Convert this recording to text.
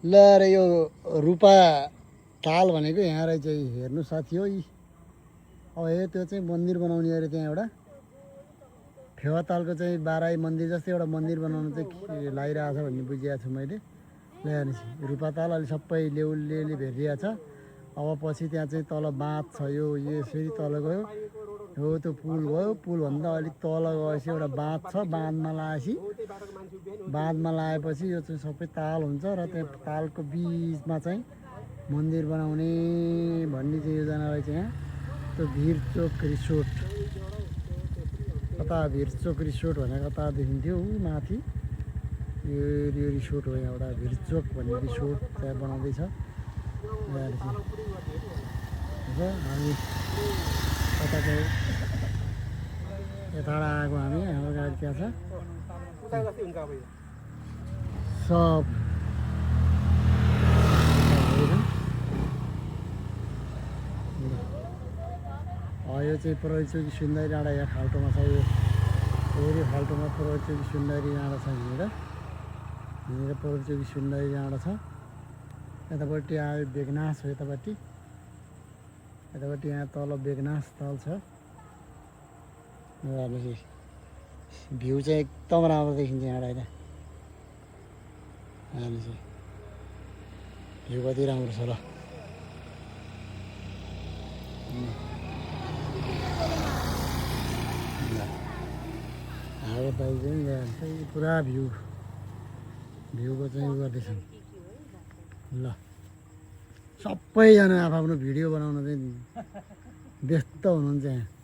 ल र यो रूपा ताल भनेको यहाँ रहेछ हेर्नु साथी हो यी अब हे त्यो चाहिँ मन्दिर बनाउने अरे त्यहाँ एउटा फेवा तालको चाहिँ बाराई मन्दिर जस्तै एउटा मन्दिर बनाउनु चाहिँ लागिरहेछ भन्ने बुझिएको छु मैले ल हेर्नुहोस् रूपा ताल अहिले सबै लेउलेले भेटिरहेछ अब पछि त्यहाँ चाहिँ तल बाँध छ यो यसरी तल गयो हो त्यो पुल भयो पुलभन्दा अलिक तल गएपछि एउटा बाँध छ बाँधमा लगाएपछि यो चाहिँ सबै ताल हुन्छ र त्यहाँ तालको बिचमा चाहिँ मन्दिर बनाउने भन्ने चाहिँ योजना रहेछ यहाँ त्यो भिरचोक रिसोर्ट कता भिरचोक रिसोर्ट भनेको कता देखिन्थ्यो ऊ माथि यो रिसोर्ट हो यहाँ एउटा भिरचोक भन्ने रिसोर्ट त्यहाँ बनाउँदैछ हामी कता चाहिँ यताबाट आएको हामी हाम्रो गाडी त्यहाँ छ सब यो चाहिँ प्रहरीचोकी सुन्दरी डाँडा यहाँ खाल्टोमा छ यो फेरि खाल्टोमा प्रहरीचोकी सुन्दरी डाँडा छ यहाँनिर प्रहरीचोकी सुन्दरी डाँडा छ यतापट्टि आयो बेगनास हो यतापट्टि यहाँ तल बेगनास ताल छ हेर्नुहोस् भ्यू चाहिँ एकदम राम्रो देखिन्छ यहाँबाट होइन हेर्नुहोस् भ्यू कति राम्रो छ ल हावा दाइ चाहिँ पुरा भ्यूको चाहिँ उयो गर्दैछन् ल सबैजना आफ्नो भिडियो बनाउन चाहिँ व्यस्त हुनुहुन्छ यहाँ